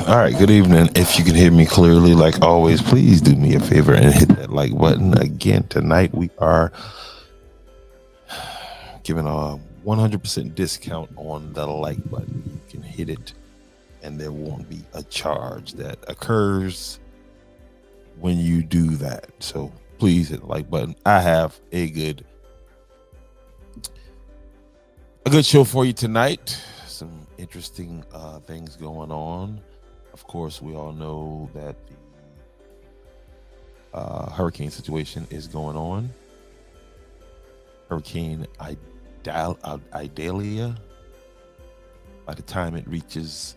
All right, good evening. If you can hear me clearly, like always, please do me a favor and hit that like button. Again, tonight we are giving a 100% discount on the like button. You can hit it, and there won't be a charge that occurs when you do that. So please hit the like button. I have a good show for you tonight. Some interesting things going on. Of course, we all know that the hurricane situation is going on. Hurricane Idalia. By the time it reaches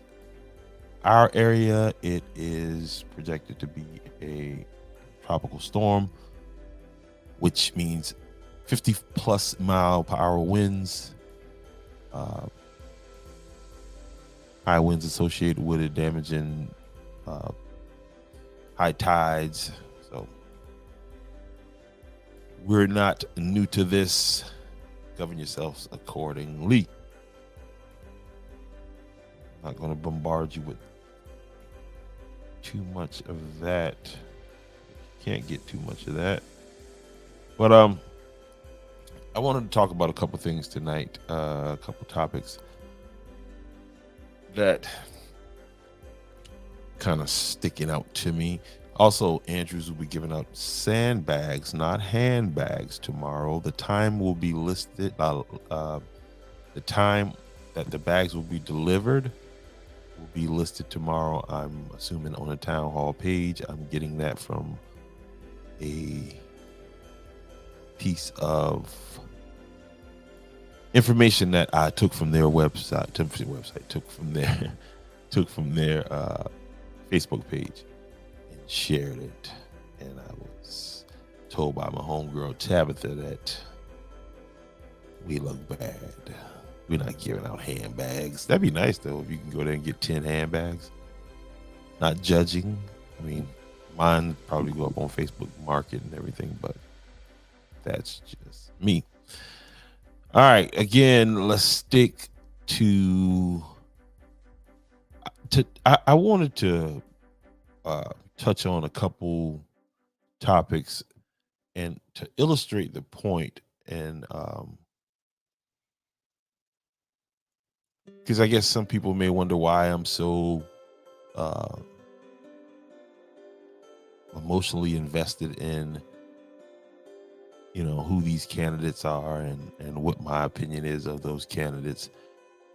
our area, it is projected to be a tropical storm, which means 50 plus mile per hour winds. High winds associated with it, damaging high tides. So we're not new to this. Govern yourselves accordingly. I'm not going to bombard you with too much of that. Can't get too much of that. But I wanted to talk about a couple things tonight, a couple topics that kind of sticking out to me. Also, Andrews will be giving out sandbags, not handbags, tomorrow. The time will be listed. The time that the bags will be delivered will be listed tomorrow. I'm assuming on the town hall page. I'm getting that from a piece of information that I took from their website. Took from their Facebook page and shared it. And I was told by my homegirl Tabitha that we look bad. We're not giving out handbags. That'd be nice though if you can go there and get 10 handbags. Not judging. I mean, mine probably go up on Facebook Market and everything, but that's just me. All right, again, let's stick to I wanted to touch on a couple topics and to illustrate the point, and because I guess some people may wonder why I'm so emotionally invested in who these candidates are and what my opinion is of those candidates.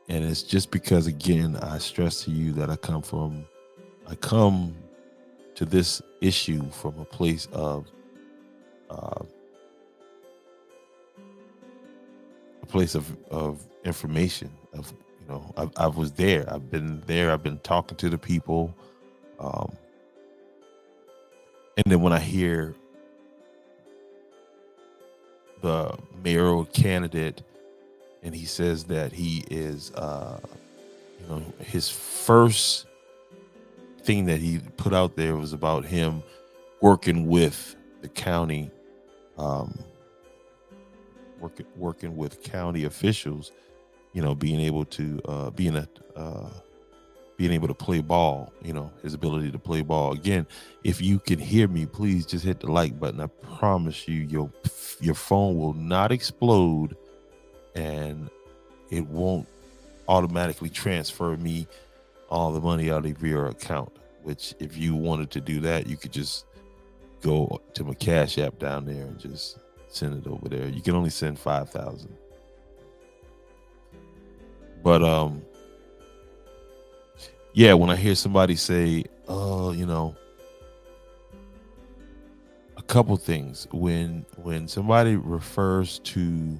And it's just because, again, I stress to you that I come to this issue from a place of information. I was there. I've been there. I've been talking to the people, and then when I hear the mayoral candidate, and he says that he is, his first thing that he put out there was about him working with the county, working with county officials, being able to being able to play ball, his ability to play ball. Again, if you can hear me, please just hit the like button. I promise you, your phone will not explode, and it won't automatically transfer me all the money out of your account. Which, if you wanted to do that, you could just go to my Cash App down there and just send it over there. You can only send 5,000. But yeah, when I hear somebody say, "Oh, a couple things," when somebody refers to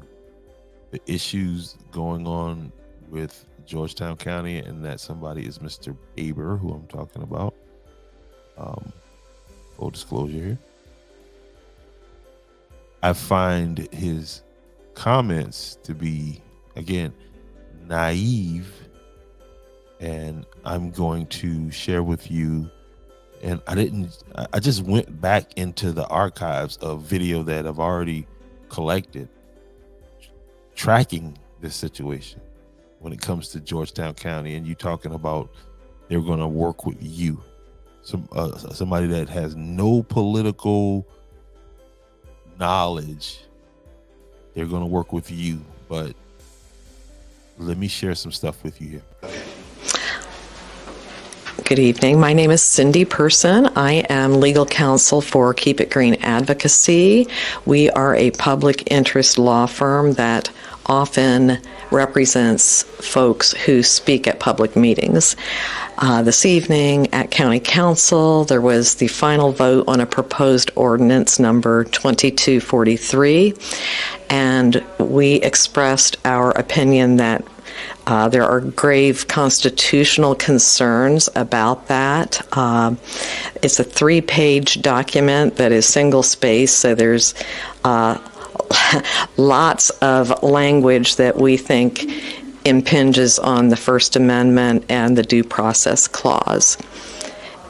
the issues going on with Georgetown County, and that somebody is Mr. Baber, who I'm talking about. Full disclosure here. I find his comments to be, again, naive, and I'm going to share with you. And I just went back into the archives of video that I've already collected, tracking this situation when it comes to Georgetown County. And you talking about they're going to work with you. Somebody that has no political knowledge, they're going to work with you. But let me share some stuff with you here. Good evening. My name is Cindy Person. I am legal counsel for Keep It Green Advocacy. We are a public interest law firm that often represents folks who speak at public meetings. This evening at County Council, there was the final vote on a proposed ordinance number 2243, and we expressed our opinion that there are grave constitutional concerns about that. It's a 3-page document that is single-spaced, so there's lots of language that we think impinges on the First Amendment and the Due Process Clause.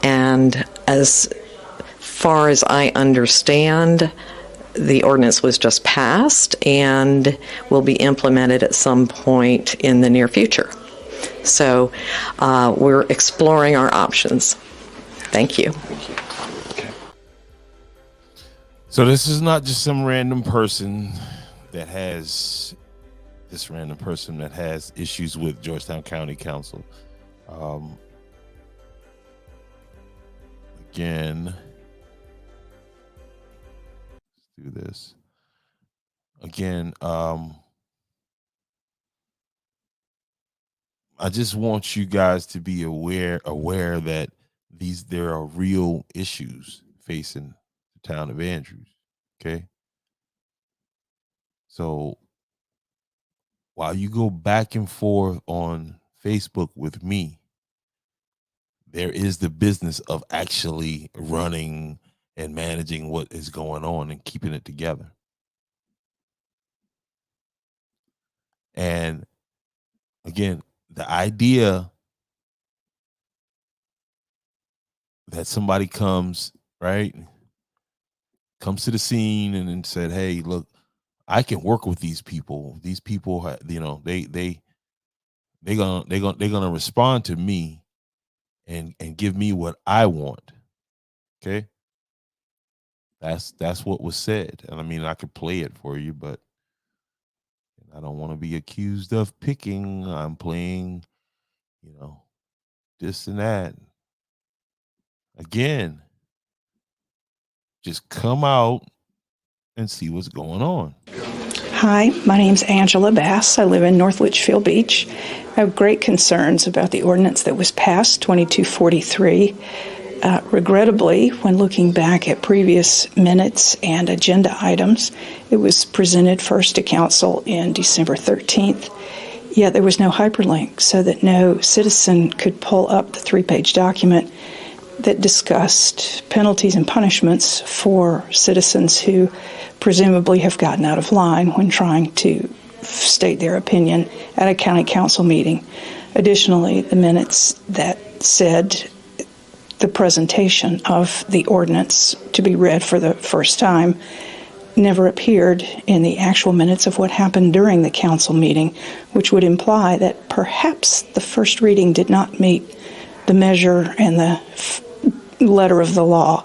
And as far as I understand, the ordinance was just passed and will be implemented at some point in the near future. So we're exploring our options. Thank you. Okay. So this is not just some random person that has issues with Georgetown County Council. Again, do this again. I just want you guys to be aware that there are real issues facing the town of Andrews. Okay. So while you go back and forth on Facebook with me, there is the business of actually running and managing what is going on and keeping it together. And again, the idea that somebody comes to the scene and then said, "Hey, look, I can work with these people. These people, they're gonna respond to me and give me what I want." Okay, that's what was said, and I mean, I could play it for you, but I don't want to be accused of picking. I'm playing, this and that. Again, just come out and see what's going on. Hi, my name's Angela Bass. I live in North Litchfield Beach. I have great concerns about the ordinance that was passed, 2243. Regrettably, when looking back at previous minutes and agenda items, it was presented first to council in December 13th, yet there was no hyperlink so that no citizen could pull up the 3-page document that discussed penalties and punishments for citizens who presumably have gotten out of line when trying to state their opinion at a county council meeting. Additionally, the minutes that said the presentation of the ordinance to be read for the first time never appeared in the actual minutes of what happened during the council meeting, which would imply that perhaps the first reading did not meet the measure and the letter of the law.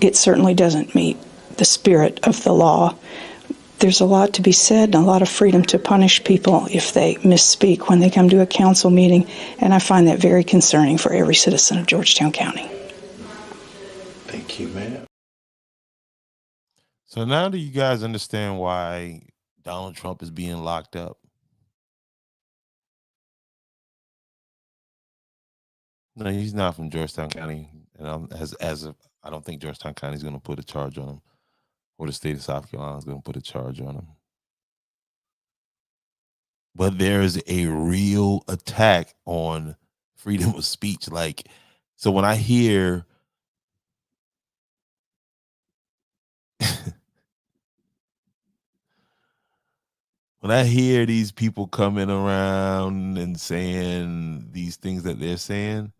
It certainly doesn't meet the spirit of the law. There's a lot to be said and a lot of freedom to punish people if they misspeak when they come to a council meeting, and I find that very concerning for every citizen of Georgetown County. Thank you, ma'am. So now do you guys understand why Donald Trump is being locked up? No, he's not from Georgetown County, and I don't think Georgetown County is going to put a charge on him, or the state of South Carolina is going to put a charge on him. But there is a real attack on freedom of speech. So when I hear when I hear these people coming around and saying these things that they're saying,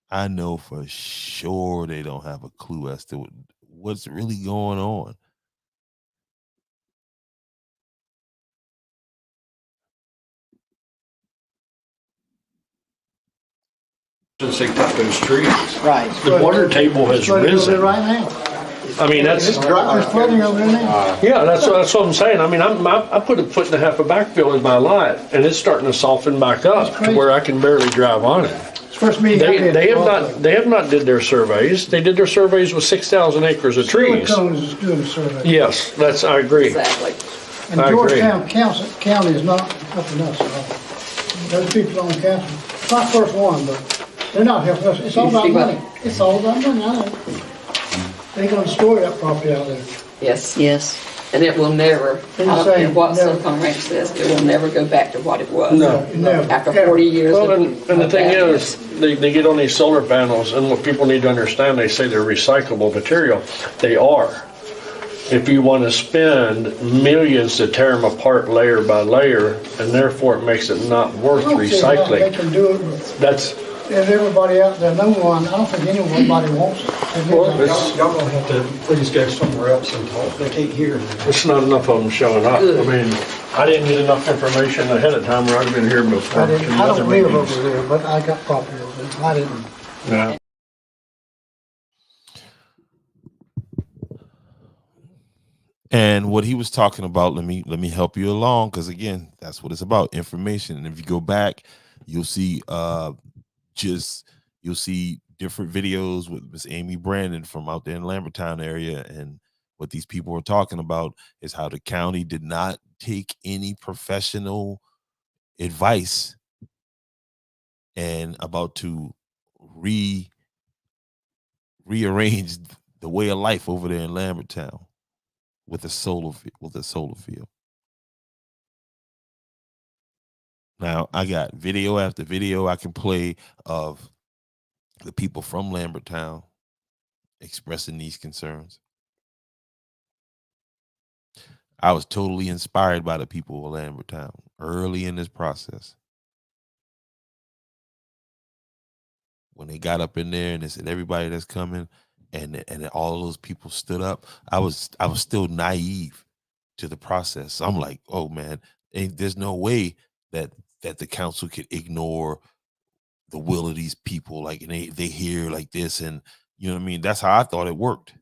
I know for sure they don't have a clue as to what's really going on. since they cut those trees. Right. The water table has It's flooding over there risen. right now. I mean, that's, It's flooding over there now. yeah, that's what I'm saying. I mean, I put 1.5 foot of backfill in my lot, and it's starting to soften back up to where I can barely drive on it. It's first meeting I've been to. They have not did their surveys. They did their surveys with 6,000 acres of trees. Silicones is doing a survey. Yes, I agree. Exactly. And I agree. Georgetown County is not helping us at all. Those people on council, it's not first one, but they're not helping us. It's all about money. It's all about money, I know. They're gonna destroy that property out there. Yes. Yes. And it will never, I don't care what Silicon Ranch says, it will never go back to what it was. No. Never. After 40 years. Well, of- and the thing is, they get on these solar panels, and what people need to understand, they say they're recyclable material. They are. If you want to spend millions to tear them apart layer by layer, and therefore it makes it not worth I don't see how they recycling. can do it, but That's, there's everybody out there, no one, I don't think anybody wants it. well, it's, Y'all gonna have to please go somewhere else and talk. They can't hear me. it's not enough of them showing up. I mean, I didn't get enough information ahead of time, or I'd have been here before. I other don't live meetings. over there, but I got property over there. I didn't. Yeah. And what he was talking about, let me help you along, because again, that's what it's about, information. And if you go back, you'll see you'll see different videos with Miss Amy Brandon from out there in Lambertown area. And what these people were talking about is how the county did not take any professional advice and about to rearrange the way of life over there in Lambertown with a solar field. Now I got video after video I can play of the people from Lambertown expressing these concerns. I was totally inspired by the people of Lambertown early in this process. When they got up in there and they said everybody that's coming, and all of those people stood up, I was still naive to the process. I'm like, oh man, there's no way that the council could ignore the will of these people. Like, and they hear like this, and you know what I mean? That's how I thought it worked.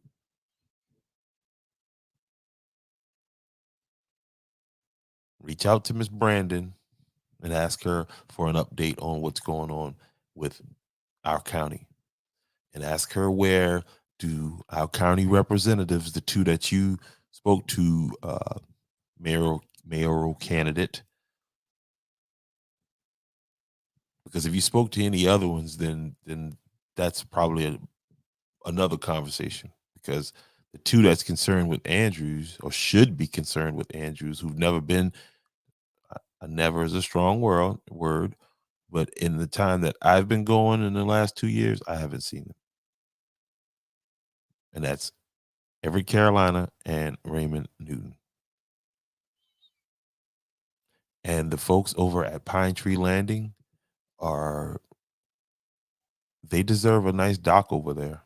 Reach out to Miss Brandon and ask her for an update on what's going on with our county, and ask her where do our county representatives, the two that you spoke to, mayoral candidate, because if you spoke to any other ones, then that's probably another conversation, because the two that's concerned with Andrews, or should be concerned with Andrews, who've never been, never is a strong word, but in the time that I've been going in the last 2 years, I haven't seen them. And that's Everett Carolina and Raymond Newton. And the folks over at Pine Tree Landing they deserve a nice dock over there.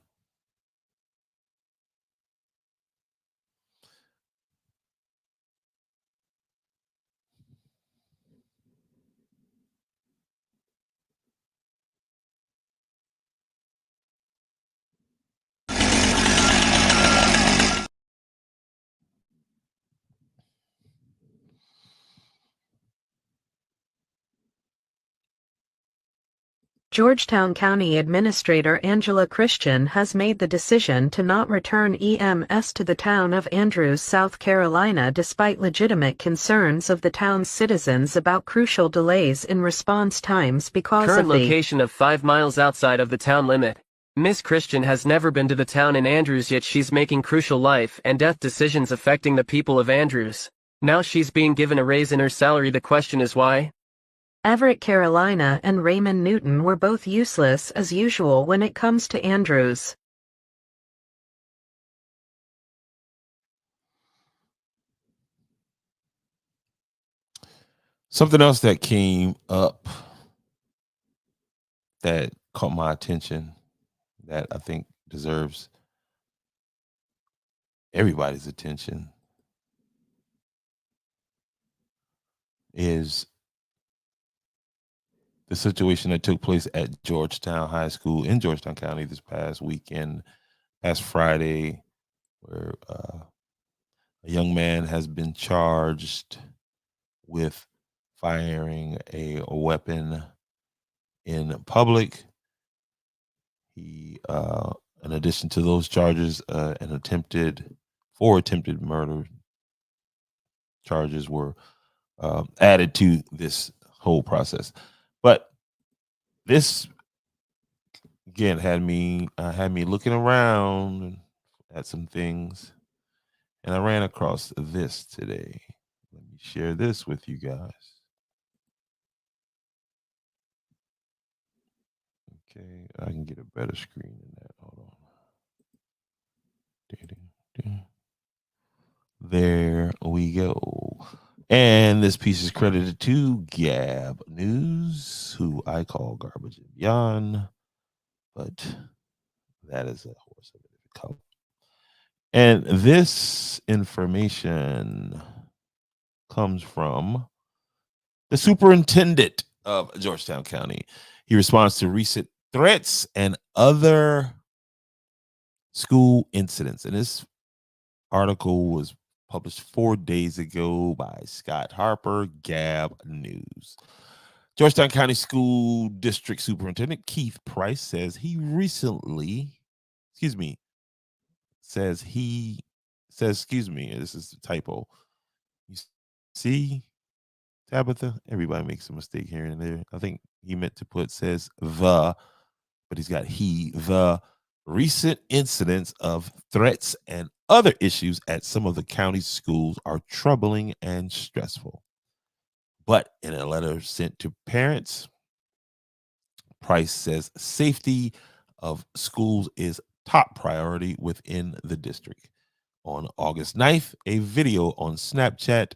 Georgetown County Administrator Angela Christian has made the decision to not return EMS to the town of Andrews, South Carolina, despite legitimate concerns of the town's citizens about crucial delays in response times because Current of the location of 5 miles outside of the town limit. Miss Christian has never been to the town in Andrews, yet she's making crucial life and death decisions affecting the people of Andrews. Now she's being given a raise in her salary. The question is why? Everett Carolina and Raymond Newton were both useless as usual when it comes to Andrews. Something else that came up that caught my attention, that I think deserves everybody's attention, is the situation that took place at Georgetown High School in Georgetown County this past weekend, past Friday, where a young man has been charged with firing a weapon in public. He, in addition to those charges, four attempted murder charges were added to this whole process. But this again had me looking around at some things, and I ran across this today. Let me share this with you guys. Okay, I can get a better screen than that. Hold on. There we go. And this piece is credited to Gab News, who I call Garbage and Beyond, but that is a horse of a different color. And this information comes from the superintendent of Georgetown County. He responds to recent threats and other school incidents. And this article was published 4 days ago by Scott Harper, Gab News. Georgetown County School District Superintendent Keith Price says this is a typo. You see, Tabitha, everybody makes a mistake here and there. I think he meant to put but he's got the recent incidents of threats and other issues at some of the county's schools are troubling and stressful. But in a letter sent to parents, Price says safety of schools is top priority within the district. On August 9th, a video on Snapchat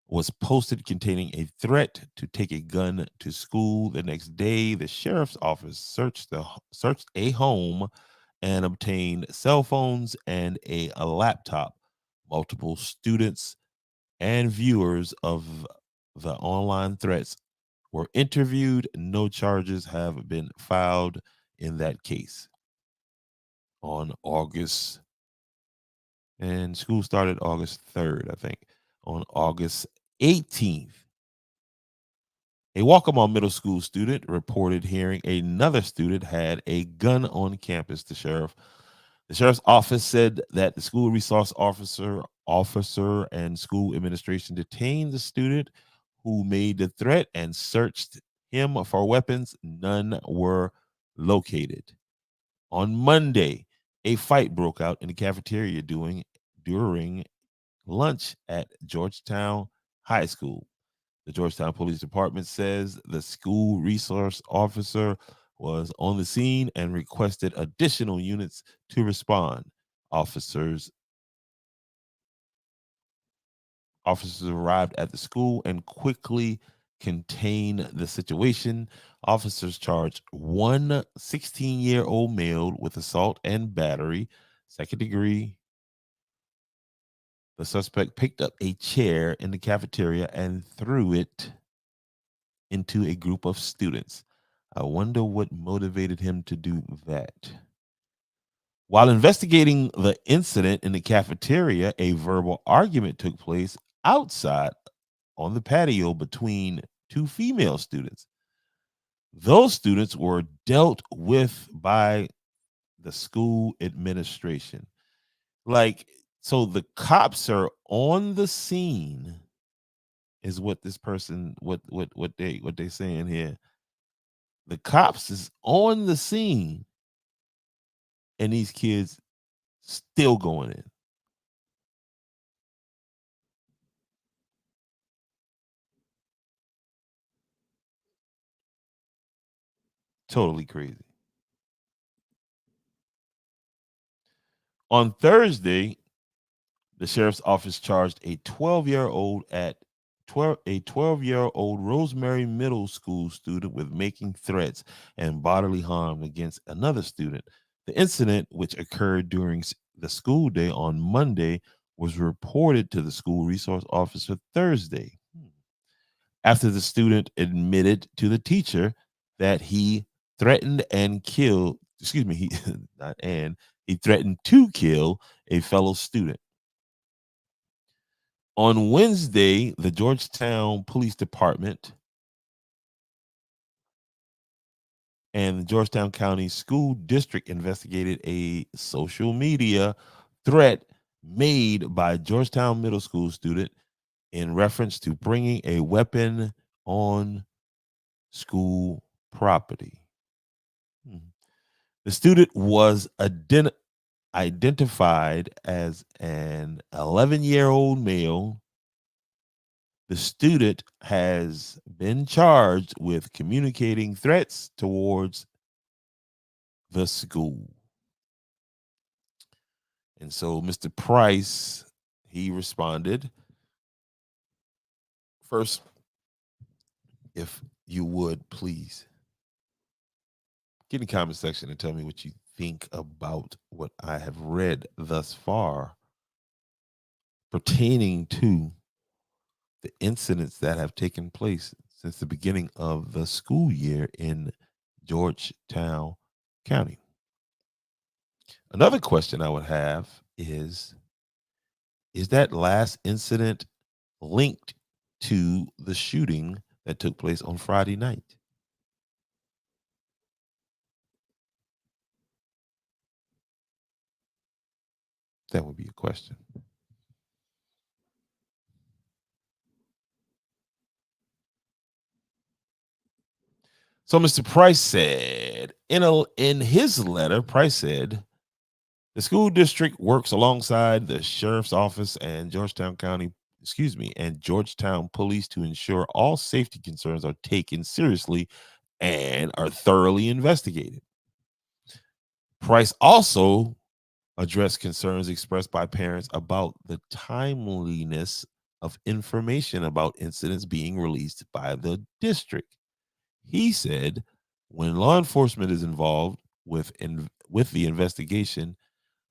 was posted containing a threat to take a gun to school. The next day, the sheriff's office searched a home and obtained cell phones and a laptop. Multiple students and viewers of the online threats were interviewed. No charges have been filed in that case. And school started August 3rd, I think. On August 18th, a Waccamaw Middle School student reported hearing another student had a gun on campus. The sheriff's office said that the school resource officer and school administration detained the student who made the threat and searched him for weapons. None were located. On Monday, a fight broke out in the cafeteria during lunch at Georgetown High School. The Georgetown Police Department says the school resource officer was on the scene and requested additional units to respond. Officers arrived at the school and quickly contained the situation. Officers charged one 16-year-old male with assault and battery, second degree. The suspect picked up a chair in the cafeteria and threw it into a group of students. I wonder what motivated him to do that. While investigating the incident in the cafeteria, a verbal argument took place outside on the patio between two female students. Those students were dealt with by the school administration. So the cops are on the scene, is what this person what they saying here. The cops is on the scene, and these kids still going in. Totally crazy. On Thursday, the sheriff's office charged a 12-year-old Rosemary Middle School student with making threats and bodily harm against another student. The incident, which occurred during the school day on Monday, was reported to the school resource officer Thursday. after the student admitted to the teacher that he threatened and killed, excuse me, he threatened to kill a fellow student. On Wednesday, the Georgetown Police Department and the Georgetown County School District investigated a social media threat made by a Georgetown Middle School student in reference to bringing a weapon on school property. The student was identified as an 11-year-old male. The student has been charged with communicating threats towards the school. And so Mr. Price, he responded. First, if you would, please get in the comment section and tell me what you think about what I have read thus far pertaining to the incidents that have taken place since the beginning of the school year in Georgetown County. Another question I would have is that last incident linked to the shooting that took place on Friday night? That would be a question. So Mr. Price said, in his letter, Price said, the school district works alongside the sheriff's office and Georgetown police to ensure all safety concerns are taken seriously and are thoroughly investigated. Price also addressed concerns expressed by parents about the timeliness of information about incidents being released by the district. He said, when law enforcement is involved with the investigation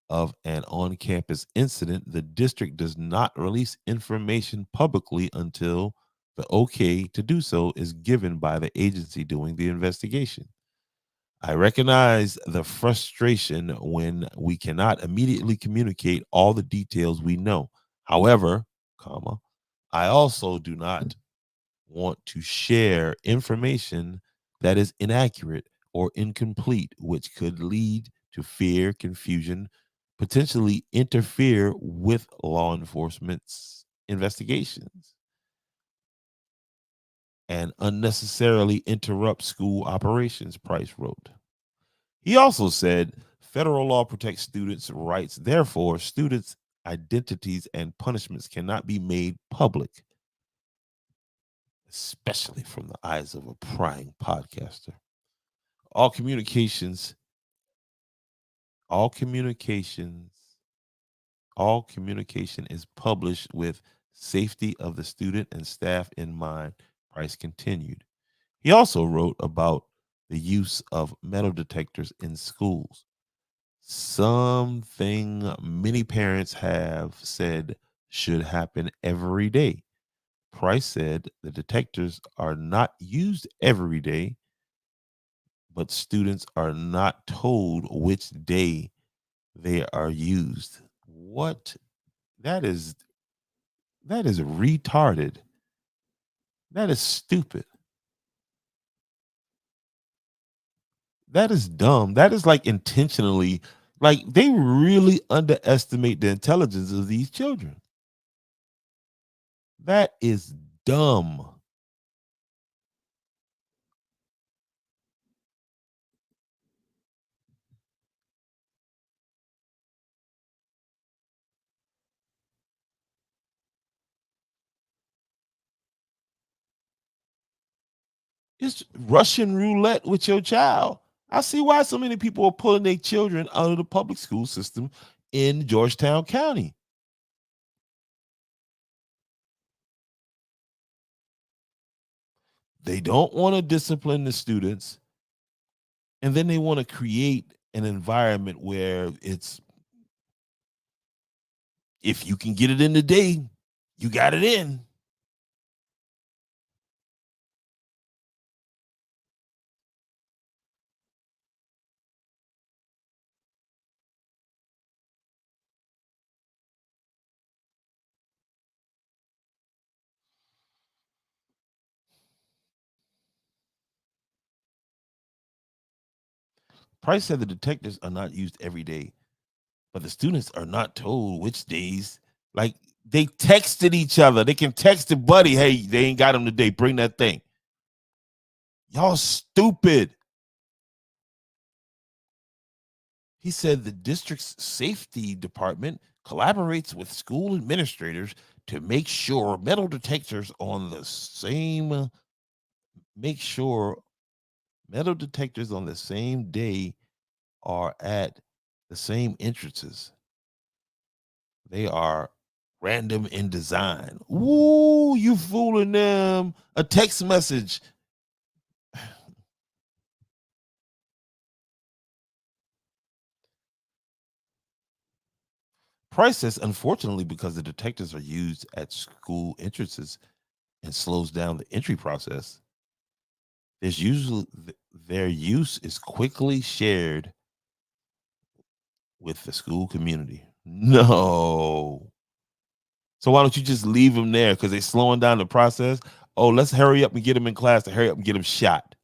of an on-campus incident, the district does not release information publicly until the okay to do so is given by the agency doing the investigation. I recognize the frustration when we cannot immediately communicate all the details we know. However, I also do not want to share information that is inaccurate or incomplete, which could lead to fear, confusion, potentially interfere with law enforcement's investigations, and unnecessarily interrupt school operations, Price wrote. He also said federal law protects students' rights. Therefore, students' identities and punishments cannot be made public, especially from the eyes of a prying podcaster. All communication is published with safety of the student and staff in mind, Price continued. He also wrote about the use of metal detectors in schools, something many parents have said should happen every day. Price said the detectors are not used every day, but students are not told which day they are used. What? That is retarded. That is stupid. That is dumb. That is like intentionally, like they really underestimate the intelligence of these children. That is dumb. It's Russian roulette with your child. I see why so many people are pulling their children out of the public school system in Georgetown County. They don't want to discipline the students, and then they want to create an environment where it's, if you can get it in today, you got it in. Price said the detectors are not used every day, but the students are not told which days. Like, they texted each other. They can text a buddy, hey, they ain't got them today. Bring that thing. Y'all stupid. He said the district's safety department collaborates with school administrators to make sure metal detectors on the same day are at the same entrances. They are random in design. Ooh, you fooling them. A text message. Price says, unfortunately, because the detectors are used at school entrances and slows down the entry process, their use is quickly shared with the school community. No. So why don't you just leave them there? Because they're slowing down the process. Oh, let's hurry up and get them in class to hurry up and get them shot.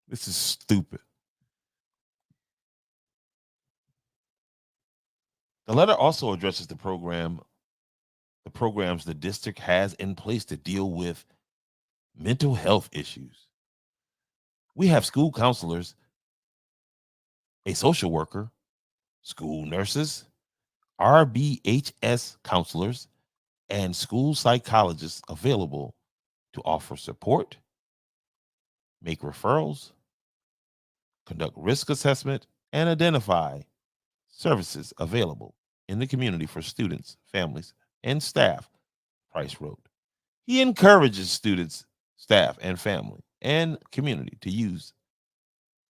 This is stupid. The letter also addresses the programs the district has in place to deal with mental health issues. We have school counselors, a social worker, school nurses, RBHS counselors, and school psychologists available to offer support, make referrals, conduct risk assessment, and identify services available in the community for students, families, and staff, Price wrote. He encourages students, staff, and family and community to use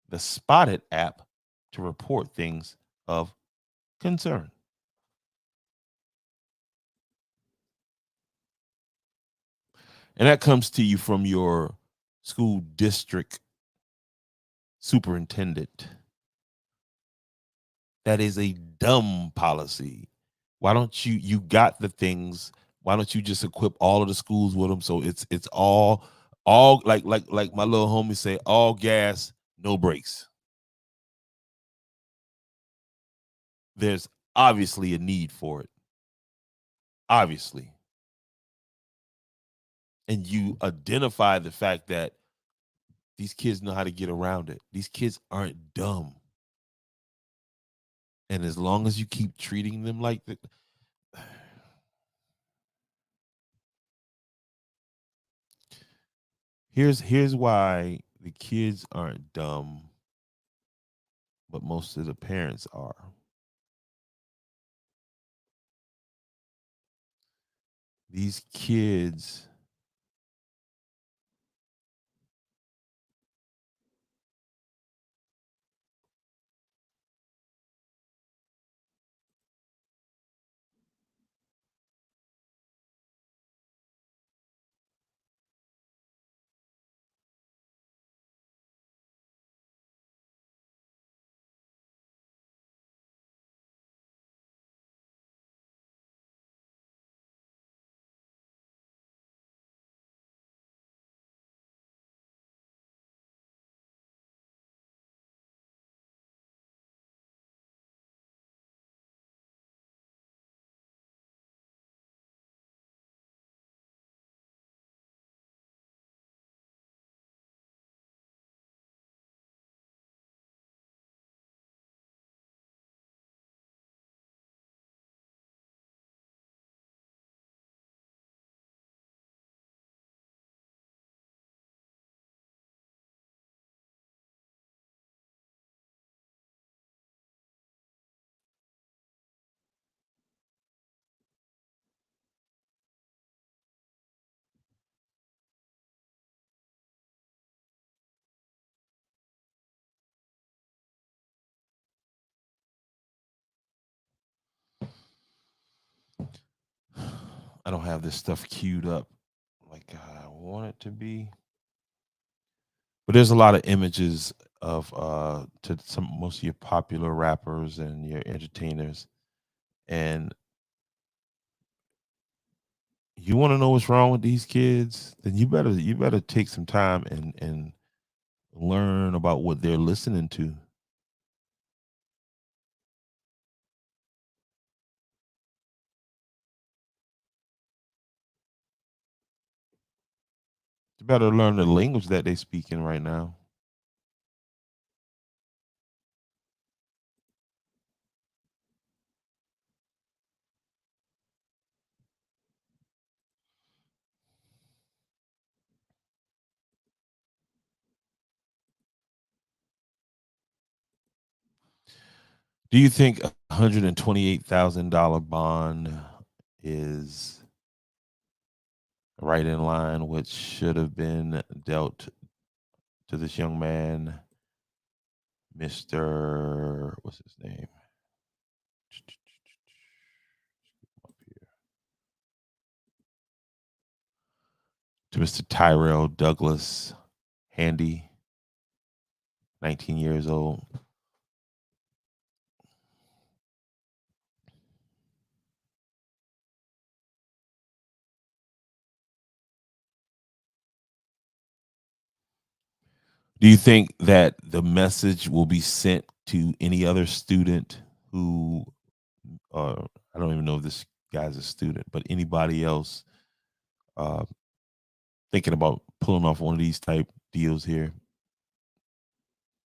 the Spotted app to report things of concern. And that comes to you from your school district superintendent. That is a dumb policy. Why don't you got the things? Why don't you just equip all of the schools with them? So it's all like my little homie say, all gas, no brakes. There's obviously a need for it. Obviously. And you identify the fact that these kids know how to get around it. These kids aren't dumb. And as long as you keep treating them like that, here's why the kids aren't dumb, but most of the parents are. These kids I don't have this stuff queued up like I want it to be. But there's a lot of images of to some most of your popular rappers and your entertainers. And You want to know what's wrong with these kids? Then you better take some time and learn about what they're listening to. You better learn the language that they speaking right now. Do you think $128,000 bond is right in line what should have been dealt to this young man, Mr. What's his name? To Mr. Tyrell Douglas Handy, 19 years old. Do you think that the message will be sent to any other student who, I don't even know if this guy's a student, but anybody else uh, thinking about pulling off one of these type deals here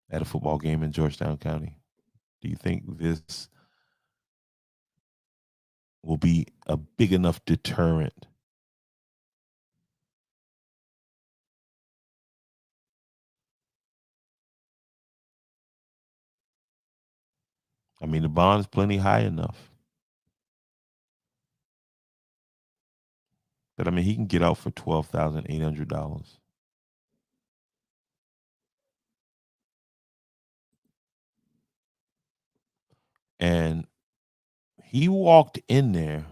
at a football game in Georgetown County? Do you think this will be a big enough deterrent? I mean, the bond is plenty high enough. But I mean, he can get out for $12,800. And he walked in there.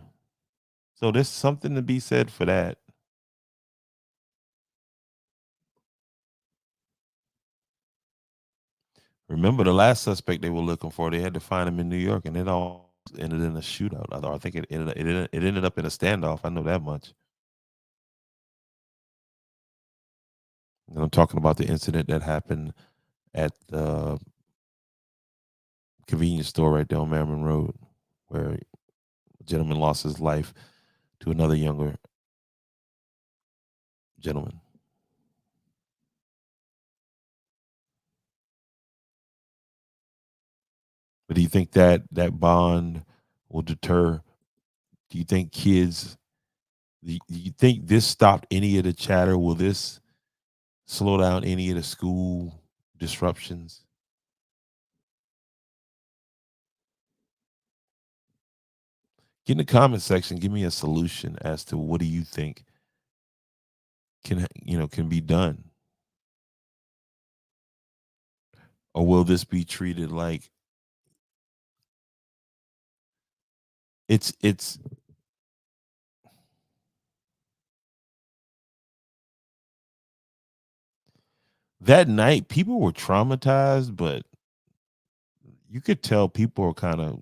So there's something to be said for that. Remember the last suspect they were looking for, they had to find him in New York, and it all ended in a shootout. I think it ended up in a standoff. I know that much. And I'm talking about the incident that happened at the convenience store right there on Merriman Road, where a gentleman lost his life to another younger gentleman. But do you think that that bond will deter? Do you think kids? Do you think this stopped any of the chatter? Will this slow down any of the school disruptions? Get in the comment section. Give me a solution as to what do you think can be done, or will this be treated like it's that night? People were traumatized, but you could tell people are kind of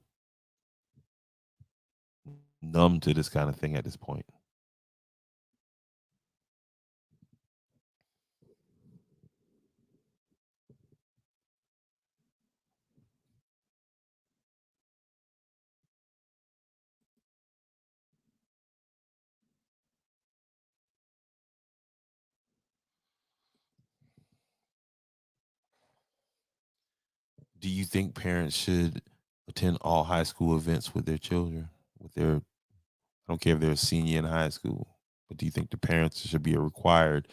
numb to this kind of thing at this point. Do you think parents should attend all high school events with their children? With their, I don't care if they're a senior in high school, but do you think the parents should be required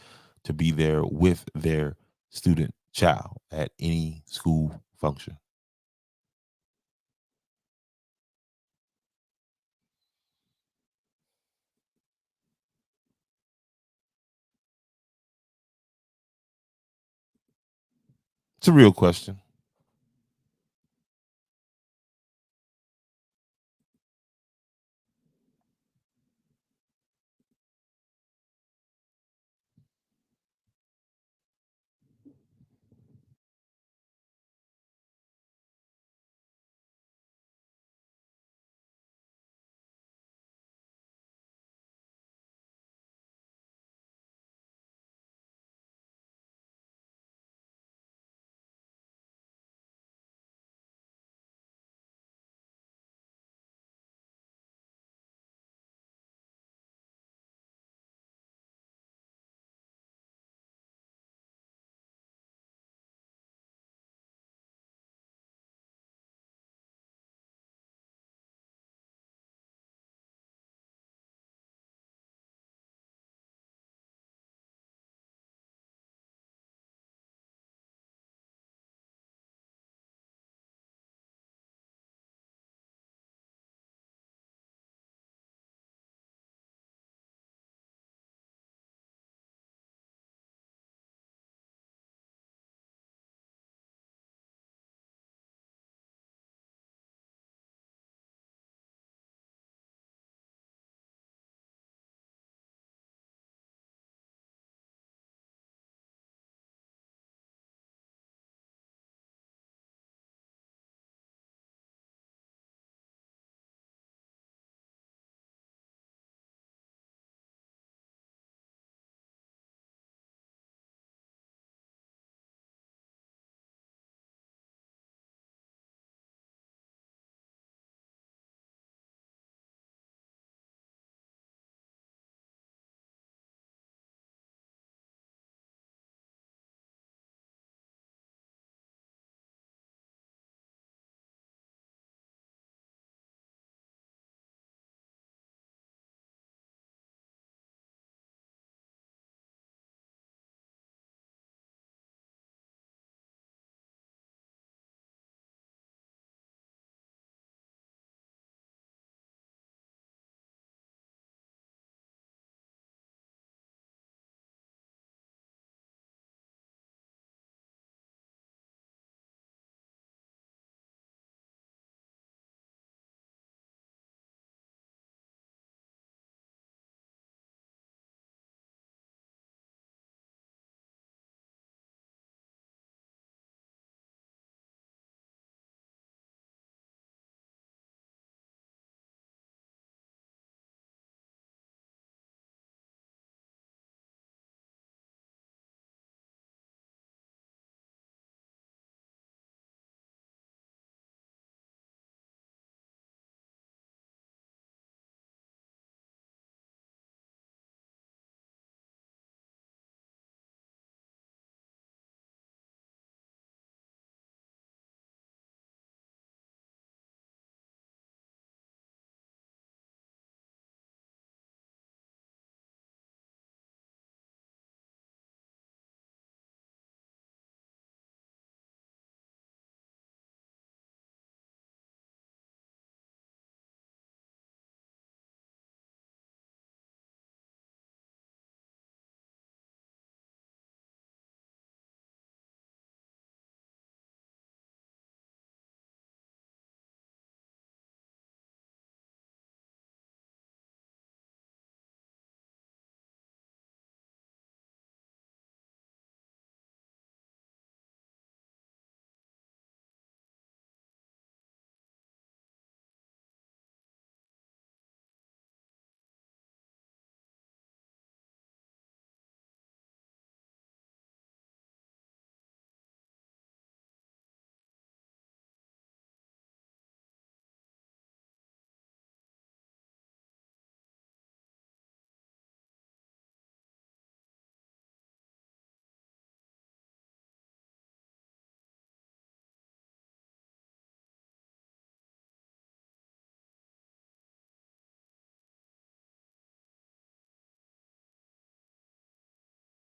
to be there with their student child at any school function? It's a real question.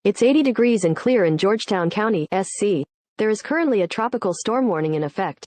It's 80 degrees and clear in Georgetown County, SC. There is currently a tropical storm warning in effect.